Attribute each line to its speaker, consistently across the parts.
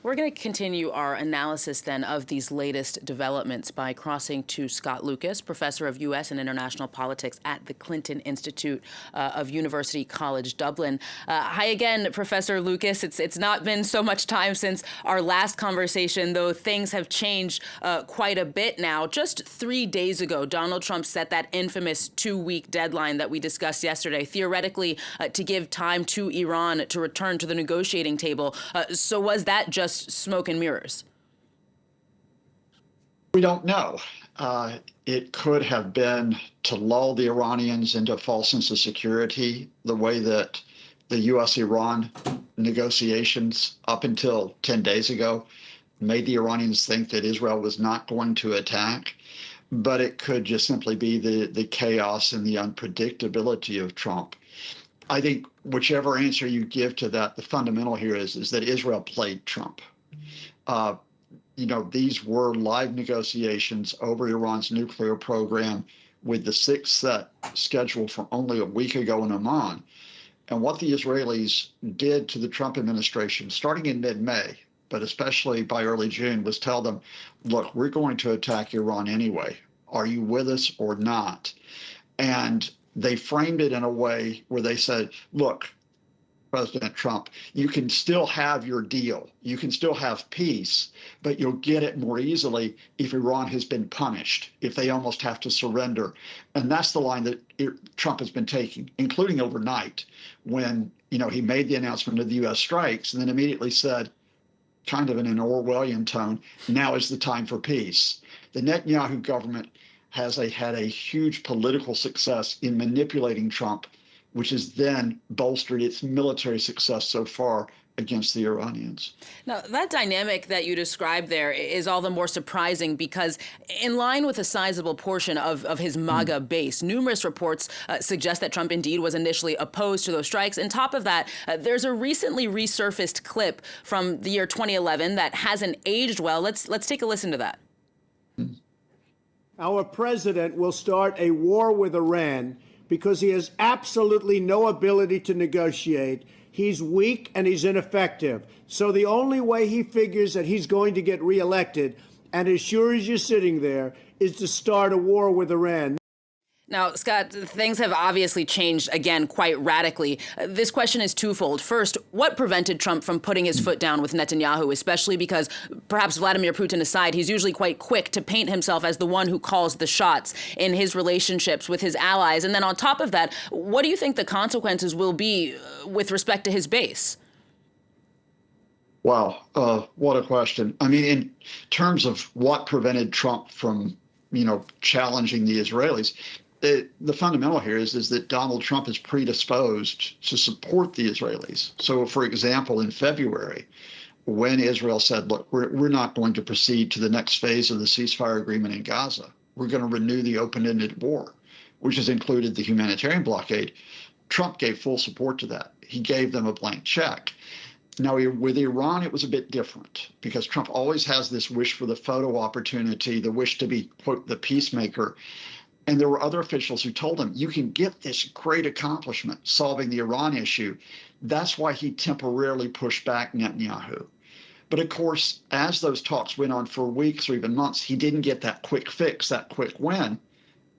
Speaker 1: We're going to continue our analysis then of these latest developments by crossing to Scott Lucas, professor of U.S. and international politics at the Clinton Institute of University College Dublin. Hi again, Professor Lucas. It's not been so much time since our last conversation, though things have changed quite a bit now. Just 3 days ago, Donald Trump set that infamous 2-week deadline that we discussed yesterday, theoretically to give time to Iran to return to the negotiating table. So was that just smoke and mirrors?
Speaker 2: We don't know. It could have been to lull the Iranians into a false sense of security, the way that the U.S.-Iran negotiations up until 10 days ago made the Iranians think that Israel was not going to attack. But it could just simply be the chaos and the unpredictability of Trump. I think whichever answer you give to that, the fundamental here is that Israel played Trump. These were live negotiations over Iran's nuclear program with the sixth set scheduled for only a week ago in Oman. And what the Israelis did to the Trump administration, starting in mid-May, but especially by early June, was tell them, look, we're going to attack Iran anyway. Are you with us or not? And they framed it in a way where they said, look, President Trump, you can still have your deal. You can still have peace, but you'll get it more easily if Iran has been punished, if they almost have to surrender. And that's the line that Trump has been taking, including overnight when, he made the announcement of the U.S. strikes and then immediately said, kind of in an Orwellian tone, now is the time for peace. The Netanyahu government has had a huge political success in manipulating Trump, which has then bolstered its military success so far against the Iranians.
Speaker 1: Now, that dynamic that you described there is all the more surprising because in line with a sizable portion of his MAGA base, numerous reports suggest that Trump indeed was initially opposed to those strikes. On top of that, there's a recently resurfaced clip from the year 2011 that hasn't aged well. Let's take a listen to that.
Speaker 3: Our president will start a war with Iran because he has absolutely no ability to negotiate. He's weak and he's ineffective. So the only way he figures that he's going to get reelected, and as sure as you're sitting there, is to start a war with Iran.
Speaker 1: Now, Scott, things have obviously changed again quite radically. This question is twofold. First, what prevented Trump from putting his foot down with Netanyahu, especially because, perhaps Vladimir Putin aside, he's usually quite quick to paint himself as the one who calls the shots in his relationships with his allies. And then on top of that, what do you think the consequences will be with respect to his base?
Speaker 2: Wow, what a question. I mean, in terms of what prevented Trump from, challenging the Israelis, the fundamental here is that Donald Trump is predisposed to support the Israelis. So, for example, in February, when Israel said, look, we're not going to proceed to the next phase of the ceasefire agreement in Gaza, we're going to renew the open-ended war, which has included the humanitarian blockade, Trump gave full support to that. He gave them a blank check. Now, with Iran, it was a bit different because Trump always has this wish for the photo opportunity, the wish to be, quote, the peacemaker. And there were other officials who told him, you can get this great accomplishment solving the Iran issue. That's why he temporarily pushed back Netanyahu. But of course, as those talks went on for weeks or even months, he didn't get that quick fix, that quick win.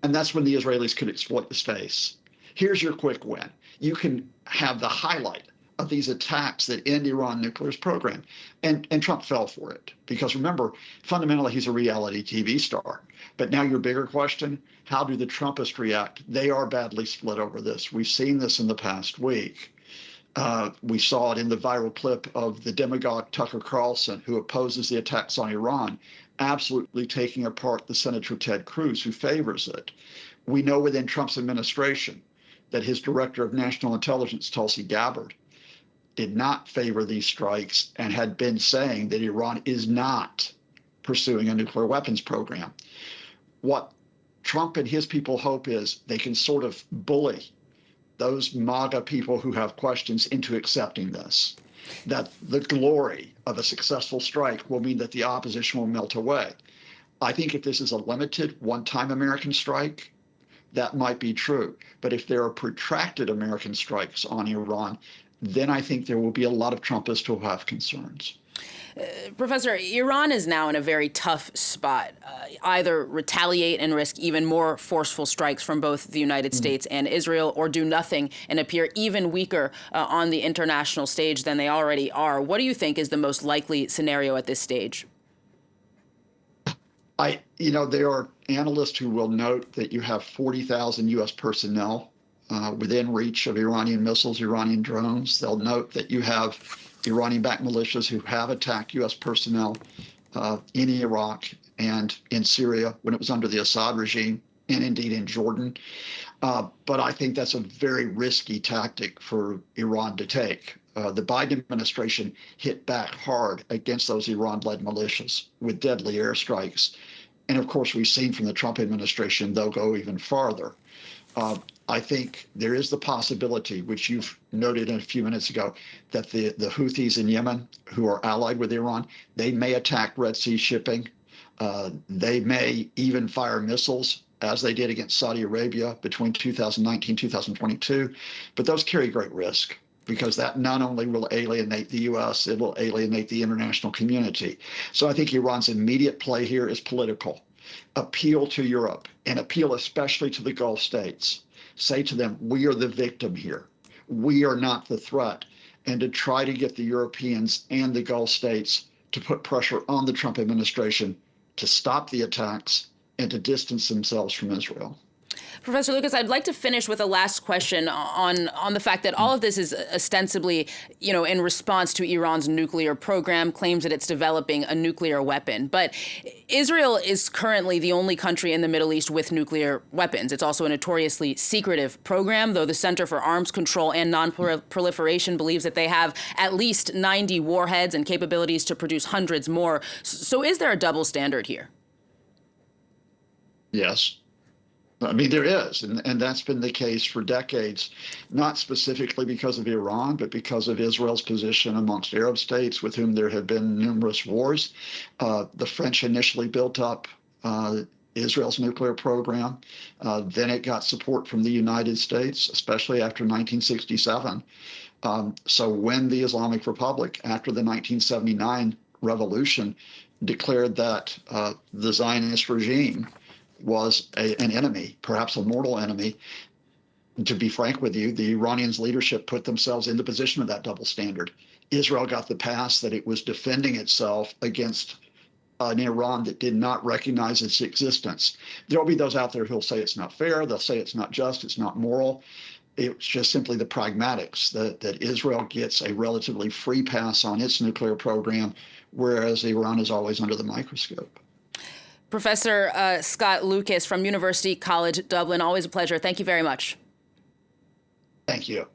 Speaker 2: And that's when the Israelis could exploit the space. Here's your quick win. You can have the highlight of these attacks that end Iran nuclear program. And Trump fell for it because remember, fundamentally, he's a reality TV star. But now your bigger question, how do the Trumpists react? They are badly split over this. We've seen this in the past week. We saw it in the viral clip of the demagogue Tucker Carlson, who opposes the attacks on Iran, absolutely taking apart the Senator Ted Cruz, who favors it. We know within Trump's administration that his director of national intelligence, Tulsi Gabbard, did not favor these strikes and had been saying that Iran is not pursuing a nuclear weapons program. What Trump and his people hope is they can sort of bully those MAGA people who have questions into accepting this, that the glory of a successful strike will mean that the opposition will melt away. I think if this is a limited one-time American strike, that might be true. But if there are protracted American strikes on Iran, then I think there will be a lot of Trumpists who have concerns.
Speaker 1: Professor, Iran is now in a very tough spot. Either retaliate and risk even more forceful strikes from both the United States and Israel, or do nothing and appear even weaker on the international stage than they already are. What do you think is the most likely scenario at this stage?
Speaker 2: There are analysts who will note that you have 40,000 U.S. personnel within reach of Iranian missiles, Iranian drones. They'll note that you have Iranian-backed militias who have attacked U.S. personnel in Iraq and in Syria when it was under the Assad regime, and indeed in Jordan. But I think that's a very risky tactic for Iran to take. The Biden administration hit back hard against those Iran-led militias with deadly airstrikes. And of course, we've seen from the Trump administration, they'll go even farther. I think there is the possibility, which you've noted a few minutes ago, that the Houthis in Yemen, who are allied with Iran, they may attack Red Sea shipping. They may even fire missiles, as they did against Saudi Arabia between 2019 and 2022. But those carry great risk, because that not only will alienate the U.S., it will alienate the international community. So I think Iran's immediate play here is political. Appeal to Europe, and appeal especially to the Gulf states. Say to them, we are the victim here. We are not the threat. And to try to get the Europeans and the Gulf states to put pressure on the Trump administration to stop the attacks and to distance themselves from Israel.
Speaker 1: Professor Lucas, I'd like to finish with a last question on the fact that all of this is ostensibly, in response to Iran's nuclear program, claims that it's developing a nuclear weapon. But Israel is currently the only country in the Middle East with nuclear weapons. It's also a notoriously secretive program, though the Center for Arms Control and Non-Proliferation believes that they have at least 90 warheads and capabilities to produce hundreds more. So is there a double standard here?
Speaker 2: Yes. I mean, there is, and that's been the case for decades, not specifically because of Iran, but because of Israel's position amongst Arab states with whom there have been numerous wars. The French initially built up Israel's nuclear program. Then it got support from the United States, especially after 1967. So when the Islamic Republic, after the 1979 revolution, declared that the Zionist regime was an enemy, perhaps a mortal enemy. To be frank with you, the Iranians' leadership put themselves in the position of that double standard. Israel got the pass that it was defending itself against an Iran that did not recognize its existence. There'll be those out there who'll say it's not fair, they'll say it's not just, it's not moral. It's just simply the pragmatics that Israel gets a relatively free pass on its nuclear program, whereas Iran is always under the microscope.
Speaker 1: Professor Scott Lucas from University College Dublin, always a pleasure. Thank you very much.
Speaker 2: Thank you.